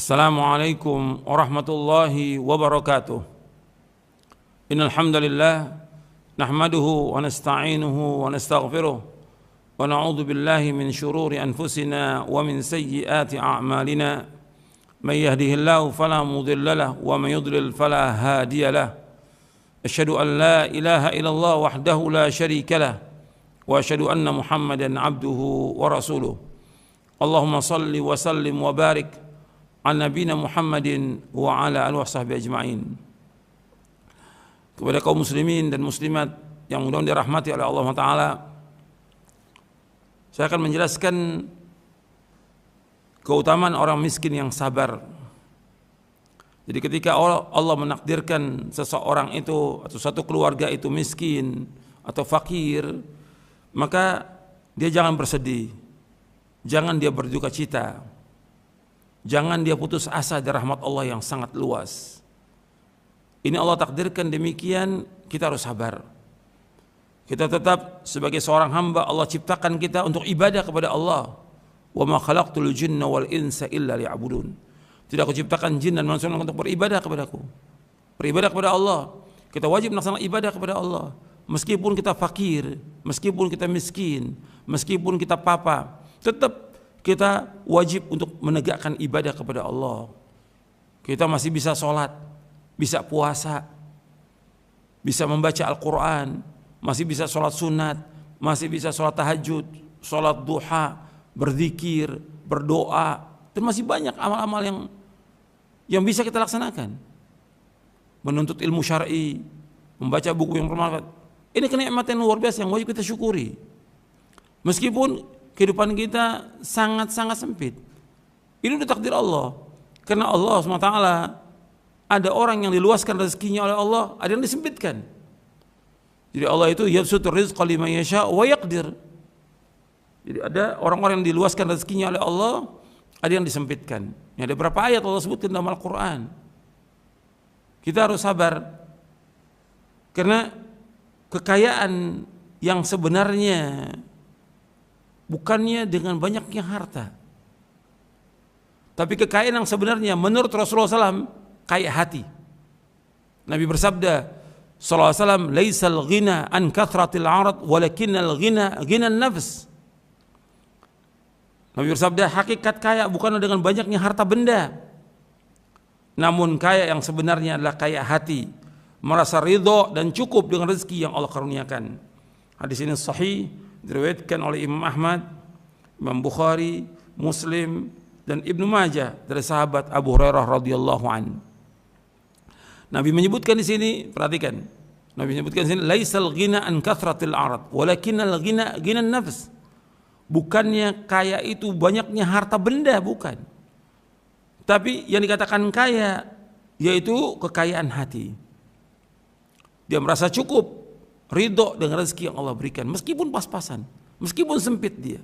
Assalamualaikum warahmatullahi wabarakatuh. Innal hamdalillah nahmaduhu wa nasta'inuhu wa nastaghfiruh wa na'udzu billahi min shururi anfusina wa min sayyiati a'malina. May yahdihillahu fala mudilla lahu wa may yudlil fala hadiya lahu. Asyhadu an la ilaha illallah wahdahu la syarika lahu wa asyhadu anna Muhammadan abduhu wa rasuluh. Allahumma salli wa sallim wa barik an nabiyina Muhammadin wa ala alihi washabbihi ajma'in. Kepada kaum muslimin dan muslimat yang mudah-mudahan dirahmati oleh Allah Ta'ala, saya akan menjelaskan keutamaan orang miskin yang sabar. Jadi ketika Allah menakdirkan seseorang itu atau satu keluarga itu miskin atau fakir, maka dia jangan bersedih, jangan dia berduka cita, jangan dia putus asa dari rahmat Allah yang sangat luas. Ini Allah takdirkan demikian, kita harus sabar. Kita tetap sebagai seorang hamba, Allah ciptakan kita untuk ibadah kepada Allah. Wa ma khalaqtul jinna wal insa illa liya'budun. Tidak aku ciptakan jin dan manusia untuk beribadah kepadaku. Beribadah kepada Allah. Kita wajib melaksanakan ibadah kepada Allah. Meskipun kita fakir, meskipun kita miskin, meskipun kita papa, tetap kita wajib untuk menegakkan ibadah kepada Allah. Kita masih bisa sholat, bisa puasa, bisa membaca Al-Quran, masih bisa sholat sunat, masih bisa sholat tahajud, sholat duha, berzikir, berdoa, dan masih banyak amal-amal yang bisa kita laksanakan. Menuntut ilmu syar'i, membaca buku yang bermanfaat. Ini kenikmatan luar biasa yang wajib kita syukuri. Meskipun kehidupan kita sangat-sangat sempit, ini udah takdir Allah. Karena Allah SWT ada orang yang diluaskan rezekinya oleh Allah, ada yang disempitkan. Jadi Allah itu yabsutur rizqa liman yasha wa yaqdir. Jadi ada orang-orang yang diluaskan rezekinya oleh Allah, ada yang disempitkan. Ini ada berapa ayat Allah sebutkan dalam Al-Quran. Kita harus sabar, karena kekayaan yang sebenarnya bukannya dengan banyaknya harta, tapi kekayaan yang sebenarnya menurut Rasulullah SAW kaya hati. Nabi bersabda sallallahu alaihi wasallam, "Laisal ghina an kathratil 'arad, walakinnal ghina ghinan nafs." Nabi bersabda, hakikat kaya bukan dengan banyaknya harta benda, namun kaya yang sebenarnya adalah kaya hati, merasa ridho dan cukup dengan rezeki yang Allah karuniakan. Hadis ini sahih, diriwayatkan oleh Imam Ahmad, Imam Bukhari, Muslim, dan Ibnu Majah dari sahabat Abu Hurairah radhiyallahu anhu. Nabi menyebutkan di sini, perhatikan. Nabi menyebutkan di sini, laisal ghina an kathratil 'arad, walakinnal ghina ghinan nafs. Bukannya kaya itu banyaknya harta benda, bukan. Tapi yang dikatakan kaya yaitu kekayaan hati. Dia merasa cukup, ridho dengan rezeki yang Allah berikan, meskipun pas-pasan, meskipun sempit dia.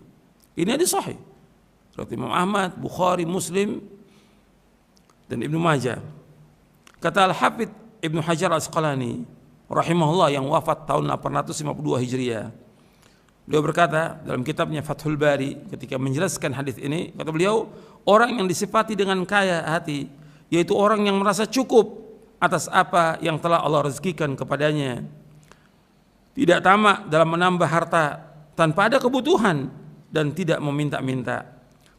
Ini hadis sahih riwayat Imam Ahmad, Bukhari, Muslim, dan Ibnu Majah. Kata Al-Hafidz Ibnu Hajar Al-Asqalani rahimahullah yang wafat tahun 852 Hijriah, beliau berkata dalam kitabnya Fathul Bari ketika menjelaskan hadis ini, kata beliau, orang yang disifati dengan kaya hati yaitu orang yang merasa cukup atas apa yang telah Allah rezekikan kepadanya, tidak tamak dalam menambah harta tanpa ada kebutuhan, dan tidak meminta-minta,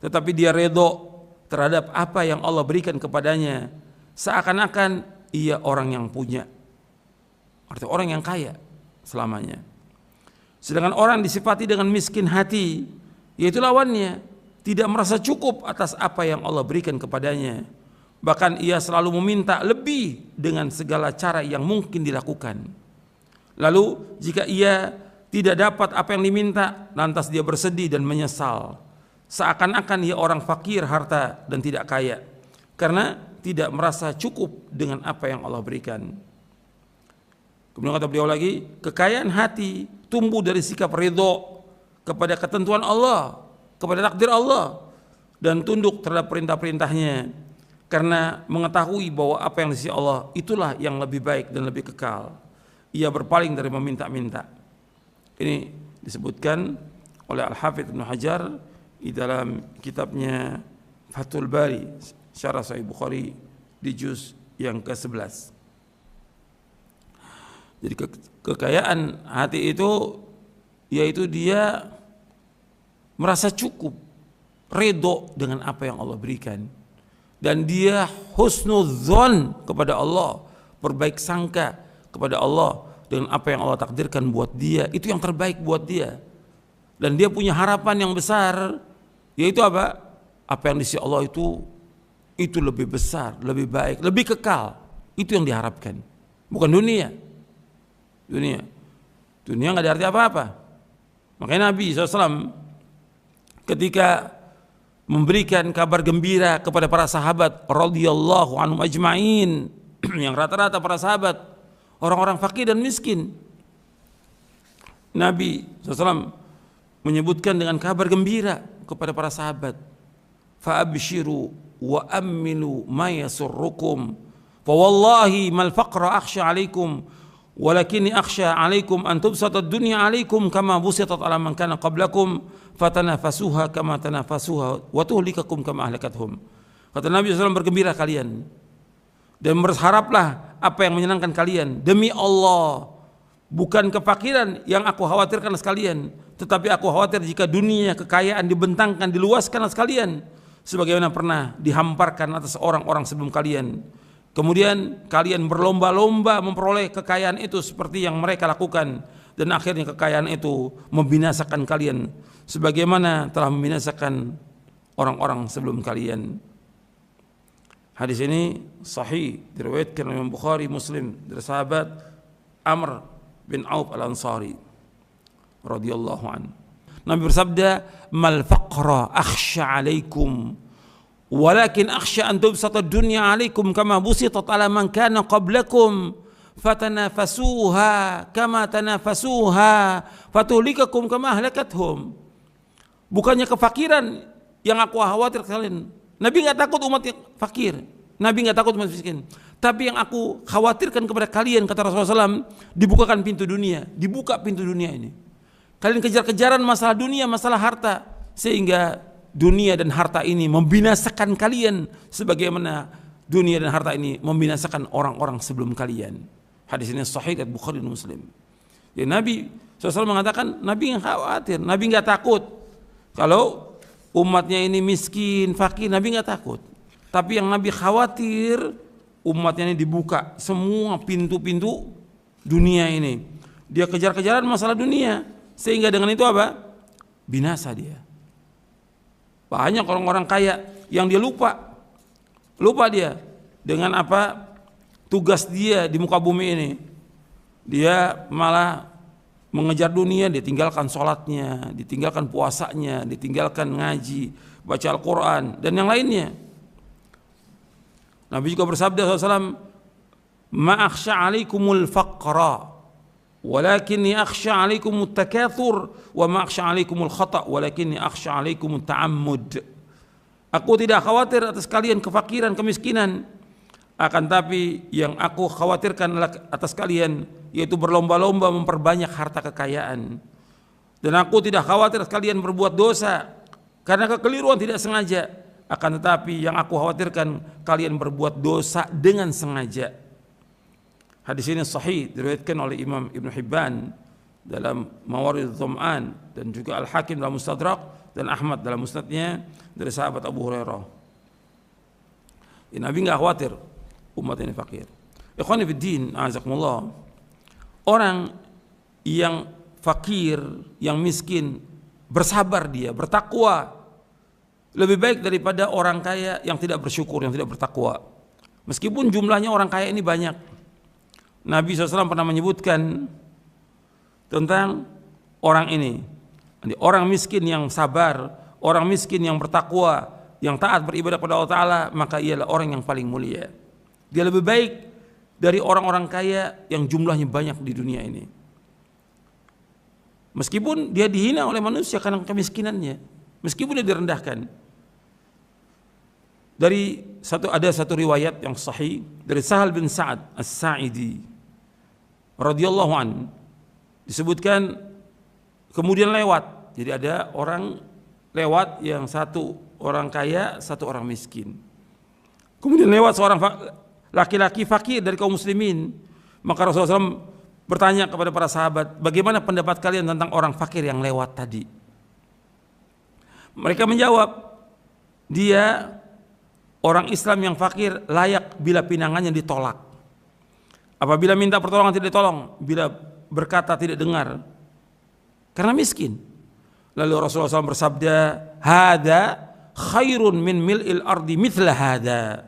tetapi dia redho terhadap apa yang Allah berikan kepadanya, seakan-akan ia orang yang punya. Artinya orang yang kaya selamanya. Sedangkan orang disifati dengan miskin hati, yaitu lawannya, tidak merasa cukup atas apa yang Allah berikan kepadanya, bahkan ia selalu meminta lebih dengan segala cara yang mungkin dilakukan. Lalu jika ia tidak dapat apa yang diminta, lantas dia bersedih dan menyesal, seakan-akan ia orang fakir harta dan tidak kaya, karena tidak merasa cukup dengan apa yang Allah berikan. Kemudian kata beliau lagi, kekayaan hati tumbuh dari sikap ridho kepada ketentuan Allah, kepada takdir Allah, dan tunduk terhadap perintah-perintahnya, karena mengetahui bahwa apa yang di sisi Allah itulah yang lebih baik dan lebih kekal. Ia berpaling dari meminta-minta. Ini disebutkan oleh Al-Hafidz Ibnu Hajar di dalam kitabnya Fathul Bari. Syarah Sahih Bukhari di juz yang ke-11. Jadi kekayaan hati itu yaitu dia merasa cukup, ridho dengan apa yang Allah berikan, dan dia husnudzon kepada Allah, berbaik sangka kepada Allah dengan apa yang Allah takdirkan buat dia, itu yang terbaik buat dia. Dan dia punya harapan yang besar, yaitu apa? Apa yang di sisi Allah itu lebih besar, lebih baik, lebih kekal. Itu yang diharapkan, bukan dunia. Dunia nggak ada arti apa-apa. Makanya Nabi SAW ketika memberikan kabar gembira kepada para sahabat radhiyallahu anhum ajma'in, yang rata-rata para sahabat orang-orang fakir dan miskin, Nabi SAW menyebutkan dengan kabar gembira kepada para sahabat, fa abshiru wa aminu ma yasurrukum fa wallahi mal faqra akhsha alaikum walakinni akhsha alaikum an tubsata ad-dunya alaikum kama busitat ala man kana qablakum fatanafasuha kama tanafasuha wa tuhlikakum kama ahlakathum. Kata Nabi SAW, bergembira kalian dan berharaplah apa yang menyenangkan kalian demi Allah. Bukan kefakiran yang aku khawatirkan sekalian, tetapi aku khawatir jika dunia, kekayaan dibentangkan, diluaskan sekalian sebagaimana pernah dihamparkan atas orang-orang sebelum kalian. Kemudian kalian berlomba-lomba memperoleh kekayaan itu seperti yang mereka lakukan, dan akhirnya kekayaan itu membinasakan kalian sebagaimana telah membinasakan orang-orang sebelum kalian. Hadis ini sahih, diriwayatkan oleh Imam Bukhari, Muslim, dari sahabat Amr bin Auf al-Ansari radhiyallahu anhu. Nabi bersabda, "Mal faqra akhsha 'alaikum, walakin akhsha an tubsata ad-dunya 'alaikum kama busitat 'ala man kana qablakum, fatanafasuha kama tanafasuha, fatuhlikakum kama ahlakathum." Bukannya kefakiran yang aku khawatir kalian. Nabi nggak takut umat yang fakir, Nabi nggak takut umat miskin. Tapi yang aku khawatirkan kepada kalian, kata Rasulullah SAW, dibukakan pintu dunia, dibuka pintu dunia ini. Kalian kejar-kejaran masalah dunia, masalah harta, sehingga dunia dan harta ini membinasakan kalian sebagaimana dunia dan harta ini membinasakan orang-orang sebelum kalian. Hadis ini sahih dari Bukhari dan Muslim. Jadi Nabi SAW mengatakan, Nabi nggak khawatir, Nabi nggak takut kalau umatnya ini miskin, fakir. Nabi nggak takut. Tapi yang Nabi khawatir, umatnya ini dibuka semua pintu-pintu dunia ini. Dia kejar-kejaran masalah dunia, sehingga dengan itu apa? Binasa dia. Banyak orang-orang kaya yang dia lupa dia dengan apa tugas dia di muka bumi ini. Dia malah mengejar dunia, dia tinggalkan sholatnya, ditinggalkan puasanya, ditinggalkan ngaji, baca Al-Quran, dan yang lainnya. Nabi juga bersabda SAW, "Ma akhsha alaikumul faqra, walakinni akhsha alaikumut takathur, wa ma akhsha alaikumul khata, walakinni akhsha alaikumut ta'ammud." Aku tidak khawatir atas kalian kefakiran, kemiskinan, akan tapi yang aku khawatirkan atas kalian yaitu berlomba-lomba memperbanyak harta kekayaan. Dan aku tidak khawatir kalian berbuat dosa karena kekeliruan tidak sengaja, akan tetapi yang aku khawatirkan kalian berbuat dosa dengan sengaja. Hadis ini sahih, diriwayatkan oleh Imam Ibn Hibban dalam Mawaridh Dham'an, dan juga Al-Hakim dalam Mustadrak, dan Ahmad dalam Musnadnya dari sahabat Abu Hurairah. Nabi nggak khawatir umat ini fakir. Ikhwani fiddin, a'azakumullah. Orang yang fakir, yang miskin, bersabar dia, bertakwa, lebih baik daripada orang kaya yang tidak bersyukur, yang tidak bertakwa. Meskipun jumlahnya orang kaya ini banyak. Nabi SAW pernah menyebutkan tentang orang ini, orang miskin yang sabar, orang miskin yang bertakwa, yang taat beribadah kepada Allah Ta'ala, maka ialah orang yang paling mulia. Dia lebih baik dari orang-orang kaya yang jumlahnya banyak di dunia ini. Meskipun dia dihina oleh manusia karena kemiskinannya, meskipun dia direndahkan. Ada satu riwayat yang sahih dari Sahal bin Sa'ad As-Sa'idi radhiyallahu an, disebutkan kemudian lewat. Jadi ada orang lewat, yang satu orang kaya, satu orang miskin. Kemudian lewat seorang laki-laki fakir dari kaum muslimin, maka Rasulullah SAW bertanya kepada para sahabat, bagaimana pendapat kalian tentang orang fakir yang lewat tadi? Mereka menjawab, dia orang Islam yang fakir layak bila pinangannya ditolak. Apabila minta pertolongan tidak ditolong, bila berkata tidak dengar, karena miskin. Lalu Rasulullah SAW bersabda, hada khairun min mil'il ardi mithla hada.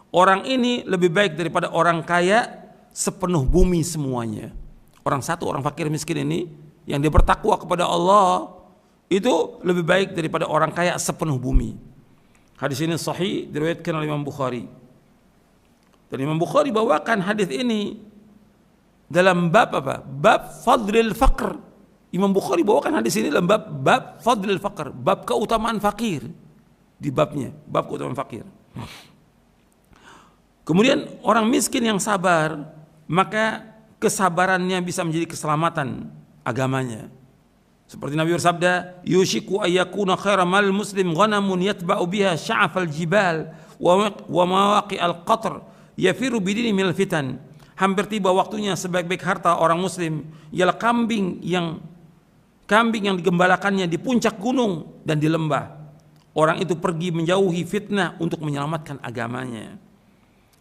Orang ini lebih baik daripada orang kaya sepenuh bumi semuanya. Orang fakir miskin ini yang dia bertakwa kepada Allah itu lebih baik daripada orang kaya sepenuh bumi. Hadis ini sahih, diriwayatkan oleh Imam Bukhari. Dan Imam Bukhari bawakan hadis ini dalam bab apa? Bab fadlil faqr. Imam Bukhari bawakan hadis ini dalam bab fadlil faqr, bab keutamaan fakir. Di babnya, bab keutamaan fakir. Kemudian orang miskin yang sabar, maka kesabarannya bisa menjadi keselamatan agamanya. Seperti Nabi bersabda, yushiku ayyakuna khairamal muslim ghanamun yatba'u biha sya'afal jibal wa mawaqi'al qatr yafiru bidini minal fitan. Hampir tiba waktunya sebaik-baik harta orang muslim ialah kambing yang digembalakannya di puncak gunung dan di lembah. Orang itu pergi menjauhi fitnah untuk menyelamatkan agamanya.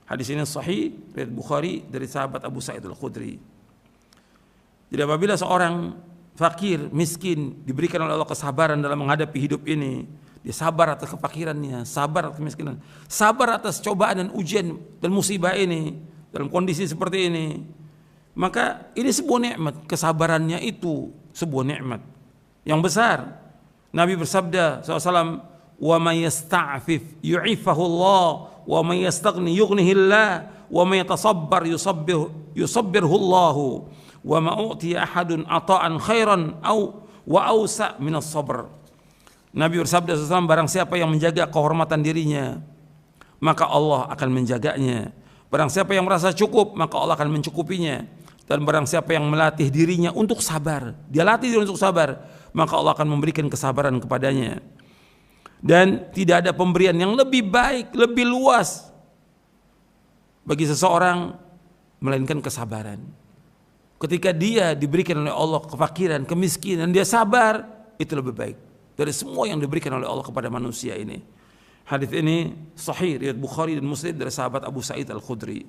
Hadis ini sahih riwayat Bukhari dari sahabat Abu Sa'id Al-Khudri. Jadi apabila seorang fakir, miskin diberikan oleh Allah kesabaran dalam menghadapi hidup ini, dia sabar atas kefakirannya, sabar atas kemiskinan, sabar atas cobaan dan ujian dan musibah ini dalam kondisi seperti ini, maka ini sebuah nikmat. Kesabarannya itu sebuah nikmat yang besar. Nabi bersabda SAW, wa may yasta'fif yu'ifahu Allah wa may yastaghni yughnihi Allah wa may yatasabbar yusabbirhu Allah wa ma u'tiya ahadun ata'an khairan wa awsa' min as-sabr. Nabi bersabda SAW, barang siapa yang menjaga kehormatan dirinya, maka Allah akan menjaganya. Barang siapa yang merasa cukup, maka Allah akan mencukupinya. Dan barang siapa yang melatih dirinya untuk sabar, dia latih diri untuk sabar, maka Allah akan memberikan kesabaran kepadanya. Dan tidak ada pemberian yang lebih baik, lebih luas bagi seseorang melainkan kesabaran. Ketika dia diberikan oleh Allah kefakiran, kemiskinan, dia sabar, itu lebih baik dari semua yang diberikan oleh Allah kepada manusia ini. Hadis ini sahih riwayat Bukhari dan Muslim dari sahabat Abu Sa'id Al-Khudri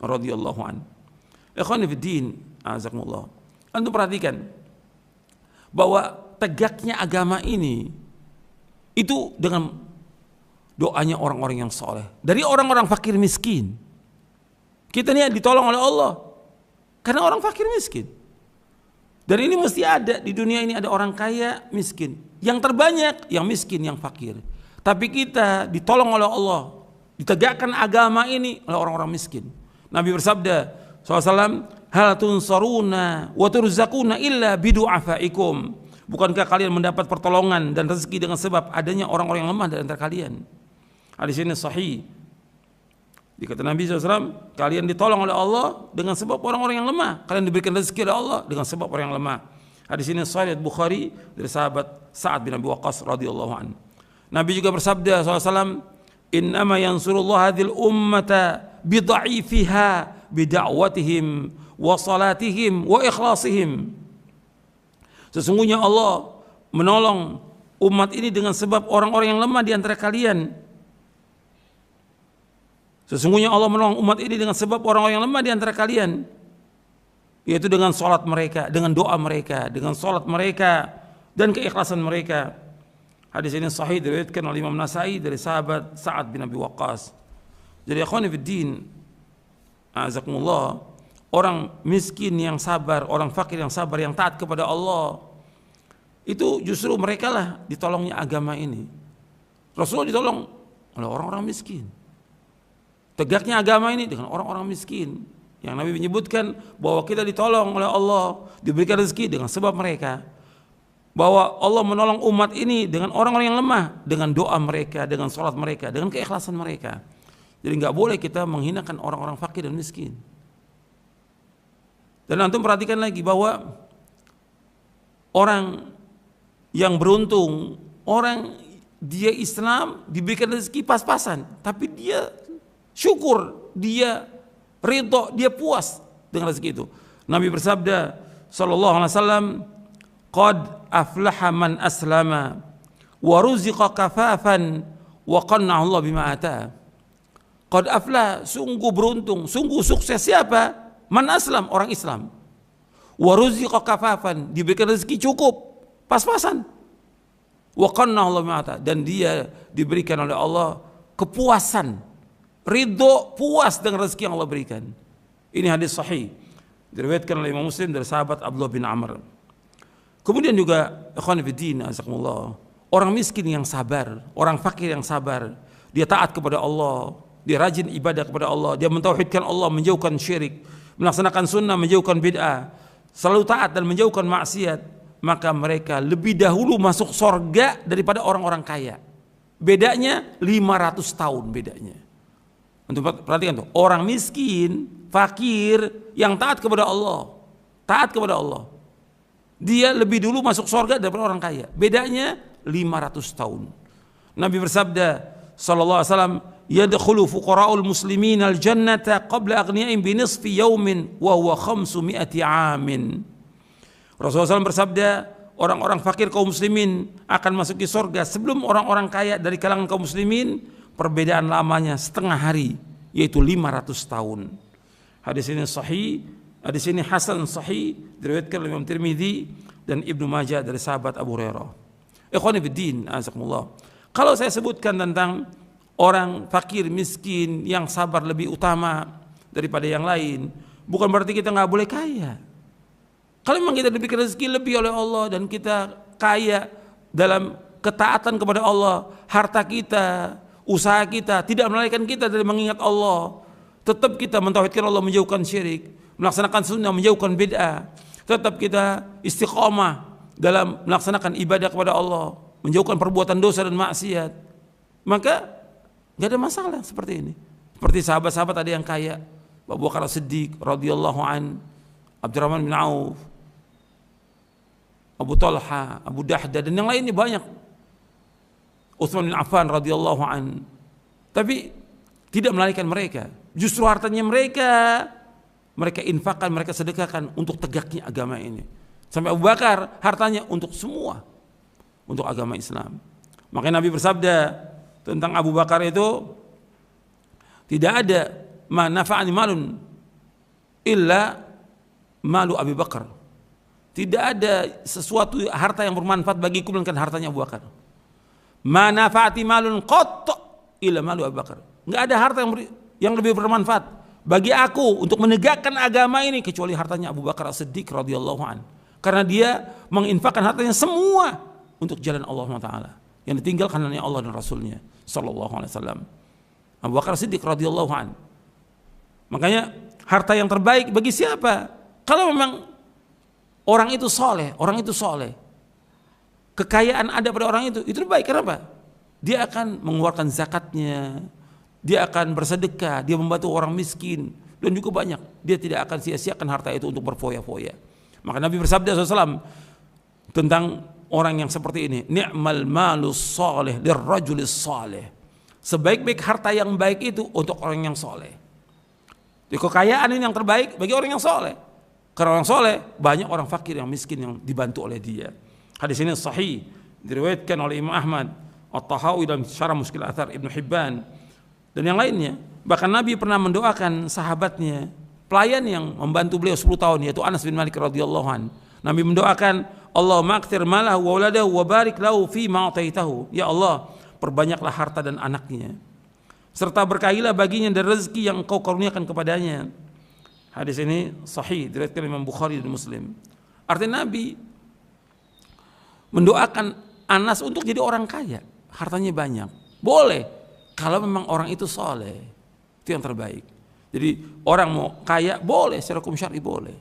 radhiyallahu an. Ikhwani fi din, azakumullah. Antum perhatikan bahwa tegaknya agama ini itu dengan doanya orang-orang yang soleh, dari orang-orang fakir miskin. Kita ini ditolong oleh Allah karena orang fakir miskin. Dan ini mesti ada di dunia ini, ada orang kaya miskin. Yang terbanyak yang miskin, yang fakir. Tapi kita ditolong oleh Allah, ditegakkan agama ini oleh orang-orang miskin. Nabi bersabda SAW, hal tunsaruna wa turzaquna illa bidu'afaikum. Bukankah kalian mendapat pertolongan dan rezeki dengan sebab adanya orang-orang yang lemah di antara kalian? Hadis ini sahih. Dikata Nabi SAW, kalian ditolong oleh Allah dengan sebab orang-orang yang lemah. Kalian diberikan rezeki oleh Allah dengan sebab orang yang lemah. Hadis ini sahih Bukhari dari sahabat Sa'ad bin Abi Waqqas radhiyallahu anhu. Nabi juga bersabda SAW, innama yansurullah hadhil ummata bidha'ifiha bida'watihim wa salatihim wa ikhlasihim. Sesungguhnya Allah menolong umat ini dengan sebab orang-orang yang lemah di antara kalian. Sesungguhnya Allah menolong umat ini dengan sebab orang-orang yang lemah di antara kalian, yaitu dengan salat mereka, dengan doa mereka, dengan salat mereka dan keikhlasan mereka. Hadis ini sahih diriwayatkan oleh Imam Nasai dari sahabat Sa'ad bin Abi Waqqas. Jadi ikhwani fid din, azakumullah, orang miskin yang sabar, orang fakir yang sabar, yang taat kepada Allah, itu justru mereka lah ditolongnya agama ini. Rasulullah ditolong oleh orang-orang miskin. Tegaknya agama ini dengan orang-orang miskin. Yang Nabi menyebutkan bahwa kita ditolong oleh Allah, diberikan rezeki dengan sebab mereka. Bahwa Allah menolong umat ini dengan orang-orang yang lemah, dengan doa mereka, dengan sholat mereka, dengan keikhlasan mereka. Jadi nggak boleh kita menghinakan orang-orang fakir dan miskin. Dan antum perhatikan lagi bahwa orang yang beruntung, orang dia Islam diberikan rezeki pas-pasan, tapi dia syukur, dia ridho, dia puas dengan rezeki itu. Nabi bersabda sallallahu alaihi wasallam, qad aflaha man aslama wa ruziqa kafafan wa qanna'a Allah bima ata. Qad aflah, sungguh beruntung, sungguh sukses siapa? Man aslam, orang Islam. Wa ruziqa kafafan, diberikan rezeki cukup, pas-pasan. Wa qanna'a Allah bima ata, dan dia diberikan oleh Allah kepuasan, ridho, puas dengan rezeki yang Allah berikan. Ini hadis sahih, diriwayatkan oleh Imam Muslim dari sahabat Abdullah bin Amr. Kemudian juga ikhwan fillah, azakumullah, orang miskin yang sabar, orang fakir yang sabar, dia taat kepada Allah, dia rajin ibadah kepada Allah, dia mentauhidkan Allah, menjauhkan syirik, melaksanakan sunnah, menjauhkan bid'ah, selalu taat dan menjauhkan maksiat, maka mereka lebih dahulu masuk sorga daripada orang-orang kaya. Bedanya 500 tahun bedanya. Untuk perhatikan tuh, orang miskin, fakir yang taat kepada Allah, dia lebih dulu masuk surga daripada orang kaya. Bedanya 500 tahun. Nabi bersabda sallallahu alaihi wasallam, yadkhulu fuqara'ul muslimin al-jannata qabla aghniyahum bi nisfi yawmin wa huwa 500 amin. Rasulullah SAW bersabda, orang-orang fakir kaum muslimin akan masuk ke surga sebelum orang-orang kaya dari kalangan kaum muslimin. Perbedaan lamanya setengah hari, yaitu 500 tahun. Hadis ini sahih, hadis ini hasan sahih, diriwayatkan oleh Imam Tirmidzi dan Ibnu Majah dari sahabat Abu Hurairah. Ikhwani fiddin, azakumullah. Kalau saya sebutkan tentang orang fakir miskin yang sabar lebih utama daripada yang lain, bukan berarti kita nggak boleh kaya. Kalau memang kita diberikan rezeki lebih oleh Allah dan kita kaya dalam ketaatan kepada Allah, harta kita, usaha kita tidak melalaikan kita dari mengingat Allah, tetap kita mentauhidkan Allah, menjauhkan syirik, melaksanakan sunnah, menjauhkan bid'ah, tetap kita istiqamah dalam melaksanakan ibadah kepada Allah, menjauhkan perbuatan dosa dan maksiat, maka nggak ada masalah seperti ini. Seperti sahabat-sahabat ada yang kaya, Abu Bakar As-Siddiq radhiyallahu an, Abdurrahman bin Auf, Abu Talha, Abu Dahdah, dan yang lainnya banyak. Utsman bin Affan radhiyallahu an. Tapi tidak melalaikan mereka. Justru hartanya mereka infakkan, mereka sedekahkan untuk tegaknya agama ini. Sampai Abu Bakar hartanya untuk semua, untuk agama Islam. Makanya Nabi bersabda tentang Abu Bakar itu, tidak ada ma nafa'ani malun illa malu Abu Bakar. Tidak ada sesuatu harta yang bermanfaat bagiku melainkan hartanya Abu Bakar. Ma nafa'ati malun qat illa malu Abu Bakar. Enggak ada harta yang lebih bermanfaat bagi aku untuk menegakkan agama ini kecuali hartanya Abu Bakar As-Siddiq radhiyallahu an. Karena dia menginfakkan hartanya semua untuk jalan Allah SWT, yang ditinggalkan oleh Allah dan Rasulnya sallallahu alaihi wasallam. Abu Bakar As-Siddiq radhiyallahu an. Makanya harta yang terbaik bagi siapa? Kalau memang orang itu soleh, kekayaan ada pada orang itu baik. Kenapa? Dia akan mengeluarkan zakatnya, dia akan bersedekah, dia membantu orang miskin, dan juga banyak. Dia tidak akan sia-siakan harta itu untuk berfoya-foya. Maka Nabi bersabda SAW tentang orang yang seperti ini, ni'mal malus soleh lirrajulis soleh. Sebaik-baik harta yang baik itu untuk orang yang soleh. Jadi kekayaan ini yang terbaik bagi orang yang soleh. Karena orang soleh, banyak orang fakir yang miskin yang dibantu oleh dia. Hadis ini sahih, diriwayatkan oleh Imam Ahmad, At-Tahawi dalam Syarah Mushkil Athar, Ibnu Hibban, dan yang lainnya. Bahkan Nabi pernah mendoakan sahabatnya, pelayan yang membantu beliau 10 tahun, yaitu Anas bin Malik radhiyallahu an. Nabi mendoakan, Allahumma akthir malahu wa waladahu wa barik lahu fi ma ataitahu. Ya Allah, perbanyaklah harta dan anaknya, serta berkahilah baginya dari rezeki yang Engkau karuniakan kepadanya. Hadis ini sahih, diriwayatkan Imam Bukhari dan Muslim. Artinya Nabi mendoakan Anas untuk jadi orang kaya, hartanya banyak. Boleh, kalau memang orang itu soleh, itu yang terbaik. Jadi orang mau kaya boleh, secara hukum syar'i boleh.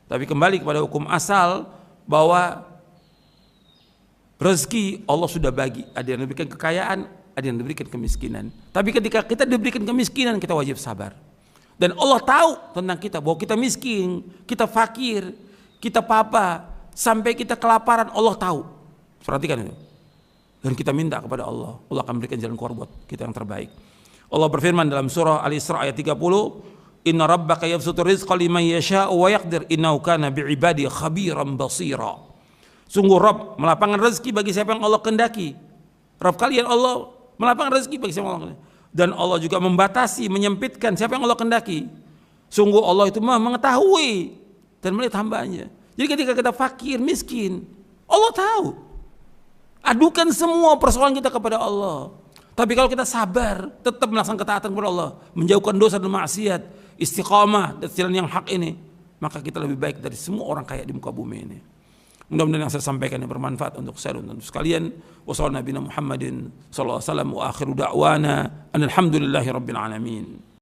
Tapi kembali kepada hukum asal bahwa rezeki Allah sudah bagi. Ada yang diberikan kekayaan, ada yang diberikan kemiskinan. Tapi ketika kita diberikan kemiskinan, kita wajib sabar. Dan Allah tahu tentang kita, bahwa kita miskin, kita fakir, kita papa, sampai kita kelaparan, Allah tahu. Perhatikan itu. Dan kita minta kepada Allah, Allah akan berikan jalan keluar buat kita yang terbaik. Allah berfirman dalam surah Al-Isra ayat 30, "Inna rabbaka yabsutur rizqa liman yasha'u wa yaqdir innahu kana bi'ibadi khabiran basira." Sungguh Rabb melapangkan rezeki bagi siapa yang Allah kehendaki. Rabb kalian Allah melapangkan rezeki bagi siapa yang Allah kehendaki. Dan Allah juga membatasi, menyempitkan siapa yang Allah kehendaki. Sungguh Allah itu mengetahui dan melihat hambanya. Jadi ketika kita fakir, miskin, Allah tahu. Adukan semua persoalan kita kepada Allah. Tapi kalau kita sabar, tetap melaksanakan ketaatan kepada Allah, menjauhkan dosa dan maksiat, istiqamah dan jalan yang hak ini, maka kita lebih baik dari semua orang kaya di muka bumi ini. Mudah-mudahan yang saya sampaikan ini bermanfaat untuk saya dan untuk sekalian. Wassalamualaikum warahmatullahi wabarakatuh. Wa akhiru da'wana alhamdulillahi rabbil alamin.